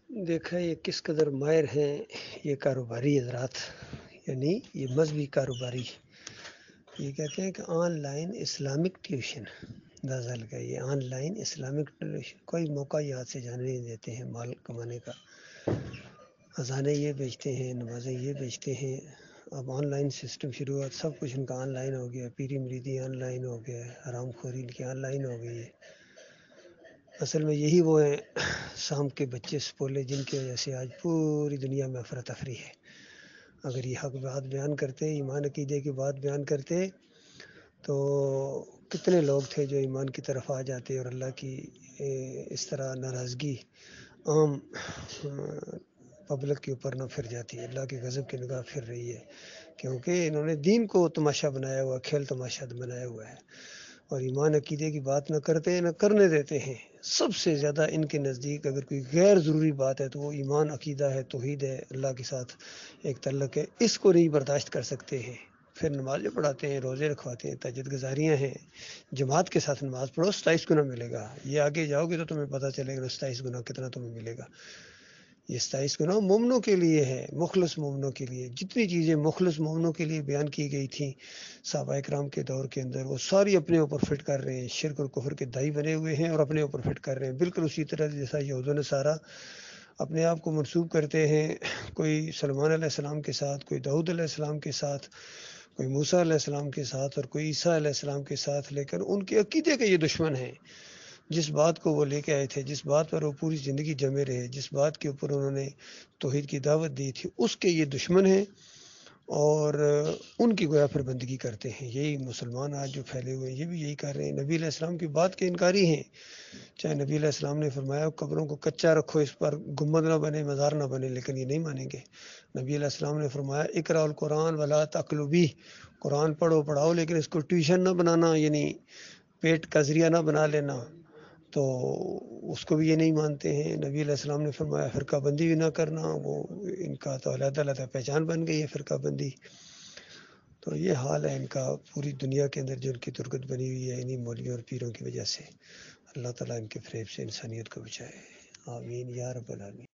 دیکھا یہ کس قدر ماہر ہیں یہ کاروباری حضرات، یعنی یہ مذہبی کاروباری. یہ کہتے ہیں کہ آن لائن اسلامک ٹیوشن دراصل کا یہ آن لائن اسلامک ٹیوشن کوئی موقع یہ ہاتھ سے جانے نہیں دیتے ہیں مال کمانے کا. اذانیں یہ بیچتے ہیں، نمازیں یہ بیچتے ہیں. اب آن لائن سسٹم شروع ہوا، سب کچھ ان کا آن لائن ہو گیا، پیری مریدی آن لائن ہو گیا، حرام خوری ان کی آن لائن ہو گئی ہے. اصل میں یہی وہ ہیں شام کے بچے سپولے جن کی وجہ سے آج پوری دنیا میں افراتفری ہے. اگر یہ حق بات بیان کرتے، ایمان عقیدے کی بات بیان کرتے، تو کتنے لوگ تھے جو ایمان کی طرف آ جاتے اور اللہ کی اس طرح ناراضگی عام پبلک کے اوپر نہ پھر جاتی. اللہ کے غضب کی نگاہ پھر رہی ہے کیونکہ انہوں نے دین کو تماشا بنایا ہوا، کھیل تماشا بنایا ہوا ہے اور ایمان عقیدے کی بات نہ کرتے نہ کرنے دیتے ہیں. سب سے زیادہ ان کے نزدیک اگر کوئی غیر ضروری بات ہے تو وہ ایمان عقیدہ ہے، توحید ہے، اللہ کے ساتھ ایک تعلق ہے، اس کو نہیں برداشت کر سکتے ہیں. پھر نمازیں پڑھاتے ہیں، روزے رکھواتے ہیں، تہجد گزاریاں ہیں. جماعت کے ساتھ نماز پڑھو 27 گنا ملے گا. یہ آگے جاؤ گے تو تمہیں پتہ چلے گا 27 گنا کتنا تمہیں ملے گا. یہ 27 گنا مومنوں کے لیے ہے، مخلص مومنوں کے لیے. جتنی چیزیں مخلص مومنوں کے لیے بیان کی گئی تھیں صحابہ کرام کے دور کے اندر، وہ ساری اپنے اوپر فٹ کر رہے ہیں. شرک اور کفر کے دائی بنے ہوئے ہیں اور اپنے اوپر فٹ کر رہے ہیں، بالکل اسی طرح جیسا یہود و نصارہ اپنے آپ کو منسوب کرتے ہیں. کوئی سلمان علیہ السلام کے ساتھ، کوئی داؤد علیہ السلام کے ساتھ، کوئی موسیٰ علیہ السلام کے ساتھ اور کوئی عیسیٰ علیہ السلام کے ساتھ، لیکن ان کے عقیدے کے یہ دشمن ہیں. جس بات کو وہ لے کے آئے تھے، جس بات پر وہ پوری زندگی جمے رہے، جس بات کے اوپر انہوں نے توحید کی دعوت دی تھی، اس کے یہ دشمن ہیں اور ان کی گویا پھر بندگی کرتے ہیں. یہی مسلمان آج جو پھیلے ہوئے ہیں یہ بھی یہی کر رہے ہیں. نبی علیہ السلام کی بات کے انکاری ہیں. چاہے نبی علیہ السلام نے فرمایا قبروں کو کچا رکھو، اس پر گنبد نہ بنے، مزار نہ بنے، لیکن یہ نہیں مانیں گے. نبی علیہ السلام نے فرمایا اقرأ القرآن ولا تأکلوا بہ، قرآن پڑھو پڑھاؤ لیکن اس کو ٹیوشن نہ بنانا، یعنی پیٹ کا ذریعہ نہ بنا لینا. تو اس کو بھی یہ نہیں مانتے ہیں. نبی علیہ السلام نے فرمایا فرقہ بندی بھی نہ کرنا، وہ ان کا تو علیحدہ علیحدہ پہچان بن گئی ہے فرقہ بندی. تو یہ حال ہے ان کا پوری دنیا کے اندر جو ان کی ترکت بنی ہوئی ہے انہی مولویوں اور پیروں کی وجہ سے. اللہ تعالیٰ ان کے فریب سے انسانیت کو بچائے. آمین یا رب العالمین.